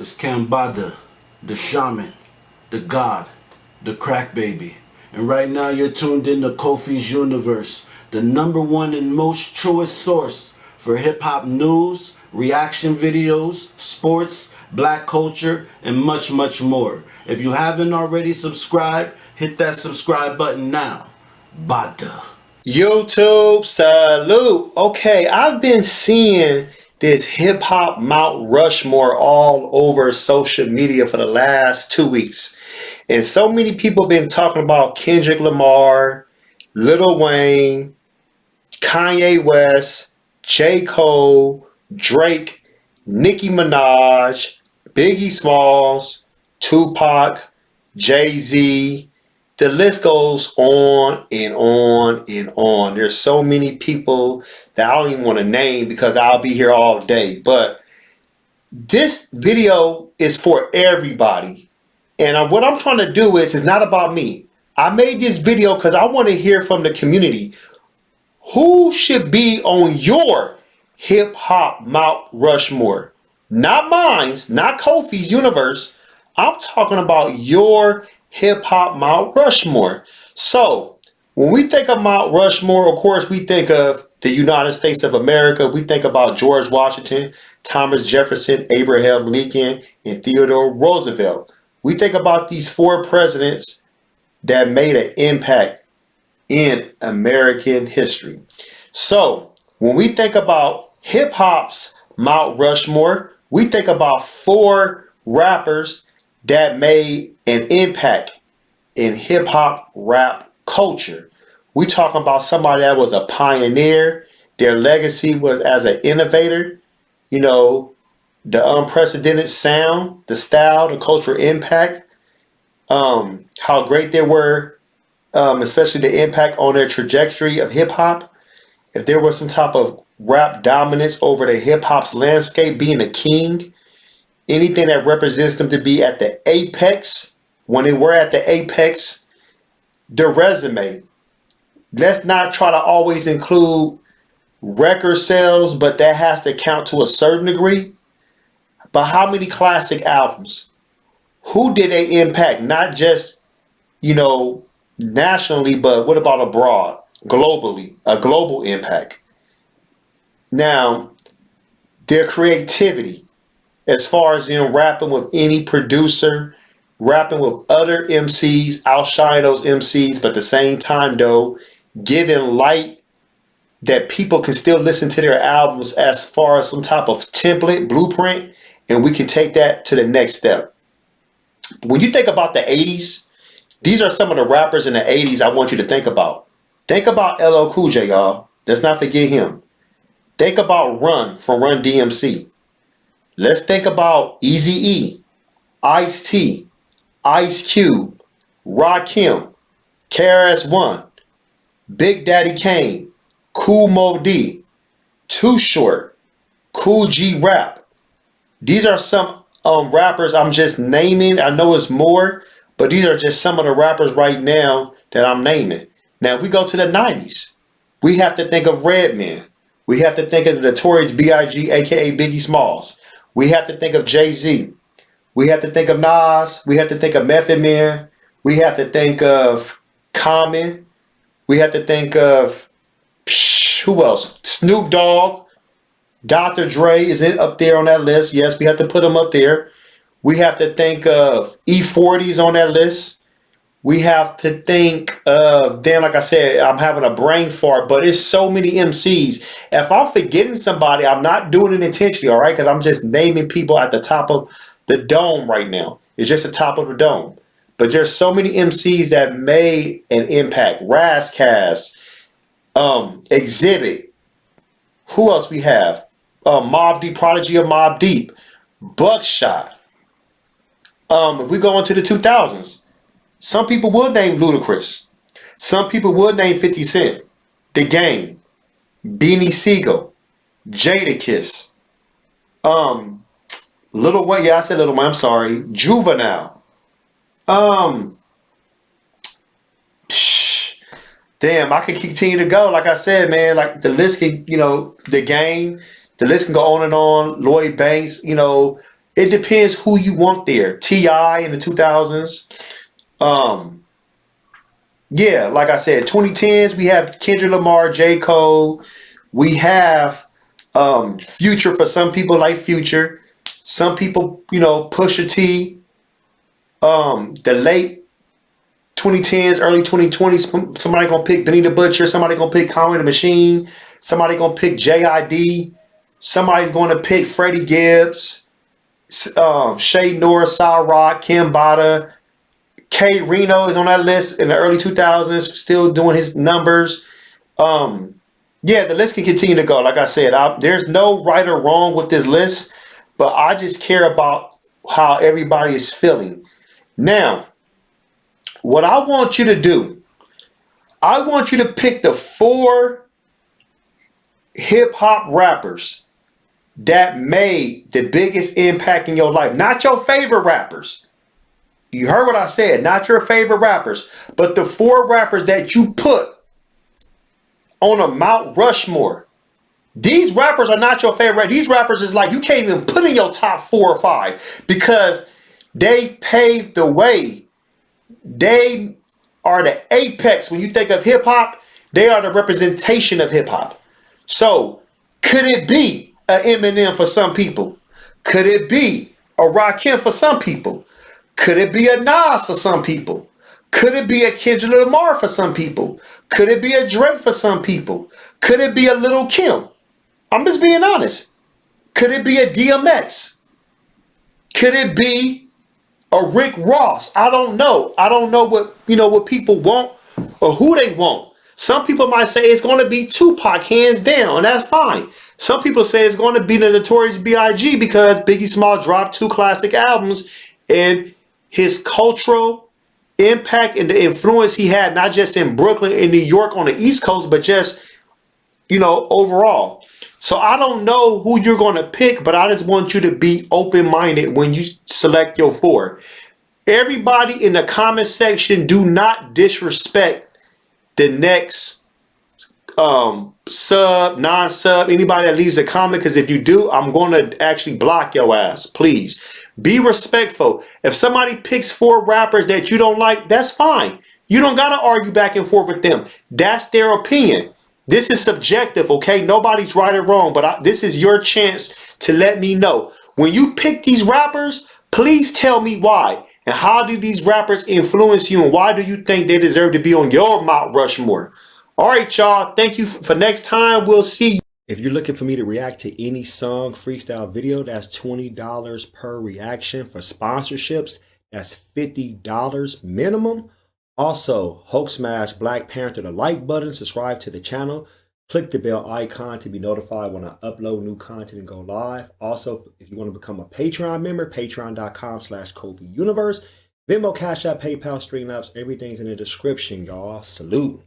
It's Kambada, the shaman, the god, the crack baby. And right now you're tuned in to Kofi's Universe, the #1 and most truest source for hip-hop news, reaction videos, sports, black culture, and much, much more. If you haven't already subscribed, hit that subscribe button now. Bada. YouTube, salute. Okay, I've been seeing this hip hop Mount Rushmore all over social media for the last 2 weeks. And so many people been talking about Kendrick Lamar, Lil Wayne, Kanye West, J.Cole, Drake, Nicki Minaj, Biggie Smalls, Tupac, Jay-Z. The list goes on and on and on. There's so many people that I don't even want to name because I'll be here all day. But this video is for everybody. And what I'm trying to do is, it's not about me. I made this video because I want to hear from the community. Who should be on your hip hop Mount Rushmore? Not mine's, not Kofi's universe. I'm talking about your hip hop Mount Rushmore. So when we think of Mount Rushmore, of course, we think of the United States of America. We think about George Washington, Thomas Jefferson, Abraham Lincoln, and Theodore Roosevelt. We think about these 4 presidents that made an impact in American history. So when we think about hip hop's Mount Rushmore, we think about 4 rappers that made an impact in hip hop rap culture. We talking about somebody that was a pioneer. Their legacy was as an innovator, the unprecedented sound, the style, the cultural impact, how great they were, especially the impact on their trajectory of hip hop. If there was some type of rap dominance over the hip hop's landscape, being a king, anything that represents them to be at the apex, when they were at the apex, the resume. Let's not try to always include record sales, but that has to count to a certain degree. But how many classic albums? Who did they impact? Not just, nationally, but what about abroad, globally, a global impact? Now, their creativity, as far as them rapping with any producer, rapping with other MCs, outshine those MCs, but at the same time, though, giving light that people can still listen to their albums as far as some type of template, blueprint, and we can take that to the next step. When you think about the 80s, these are some of the rappers in the 80s I want you to think about. Think about LL Cool J, y'all. Let's not forget him. Think about Run from Run DMC. Let's think about Eazy-E, Ice-T, Ice Cube, Rakim, KRS-One, Big Daddy Kane, Kool Moe Dee, Too Short, Cool G Rap. These are some rappers I'm just naming. I know it's more, but these are just some of the rappers right now that I'm naming. Now, if we go to the 90s, we have to think of Redman. We have to think of the Notorious B.I.G., a.k.a. Biggie Smalls. We have to think of Jay-Z. We have to think of Nas. We have to think of Method Man. We have to think of Common. We have to think of, who else? Snoop Dogg. Dr. Dre is up there on that list. Yes, we have to put him up there. We have to think of E40's on that list. We have to think of, then like I said, I'm having a brain fart, but it's so many MCs. If I'm forgetting somebody, I'm not doing it intentionally, all right? Because I'm just naming people at the top of the dome right now. It's just the top of the dome. But there's so many MCs that made an impact. Razzcast, Exhibit. Who else we have? Mobb Deep, Prodigy of Mobb Deep, Buckshot. If we go into the 2000s, some people would name Ludacris. Some people would name 50 Cent, The Game, Beanie Siegel, Jadakiss, Lil Wayne. Yeah, I said Lil Wayne. I'm sorry. Juvenile. Damn, I can continue to go. Like I said, man, like the list can, The Game. The list can go on and on. Lloyd Banks, It depends who you want there. T.I. in the 2000s. Yeah, like I said, 2010s, we have Kendrick Lamar, J.Cole. We have Future for some people like Future. Some people, Pusha T. The late 2010s, early 2020s, somebody gonna pick Benny the Butcher, somebody gonna pick Conway the Machine, somebody gonna pick J.I.D., somebody's gonna pick Freddie Gibbs, Shay Norris, Sal Rock, Kim Bada, K. Reno is on that list in the early 2000s, still doing his numbers. Yeah, the list can continue to go. Like I said, there's no right or wrong with this list, but I just care about how everybody is feeling. Now, what I want you to do, I want you to pick the 4 hip hop rappers that made the biggest impact in your life. Not your favorite rappers. You heard what I said, not your favorite rappers, but the 4 rappers that you put on a Mount Rushmore. These rappers are not your favorite. These rappers is like you can't even put in your top 4 or 5 because they paved the way. They are the apex. When you think of hip hop, they are the representation of hip hop. So could it be an Eminem for some people? Could it be a Rakim for some people? Could it be a Nas for some people? Could it be a Kendrick Lamar for some people? Could it be a Drake for some people? Could it be a Lil' Kim? I'm just being honest. Could it be a DMX? Could it be a Rick Ross? I don't know. I don't know what people want or who they want. Some people might say it's going to be Tupac hands down, and that's fine. Some people say it's going to be the Notorious B.I.G. because Biggie Small dropped 2 classic albums and his cultural impact and the influence he had, not just in Brooklyn and New York on the East Coast, but just, overall. So I don't know who you're going to pick, but I just want you to be open-minded when you select your 4. Everybody in the comment section, do not disrespect the next sub, non-sub, anybody that leaves a comment, because if you do, I'm going to actually block your ass. Please be respectful. If somebody picks 4 rappers that you don't like, that's fine. You don't got to argue back and forth with them. That's their opinion. This is subjective, okay? Nobody's right or wrong, but this is your chance to let me know. When you pick these rappers, please tell me why. And how do these rappers influence you? And why do you think they deserve to be on your Mount Rushmore? All right, y'all. Thank you for next time. We'll see you. If you're looking for me to react to any song freestyle video, that's $20 per reaction. For sponsorships, that's $50 minimum. Also, Hulk smash Black Panther the like button, subscribe to the channel, click the bell icon to be notified when I upload new content and go live. Also, if you want to become a Patreon member, patreon.com/KofiUniverse, Venmo, CashApp, PayPal, Streamlabs, everything's in the description, y'all. Salute.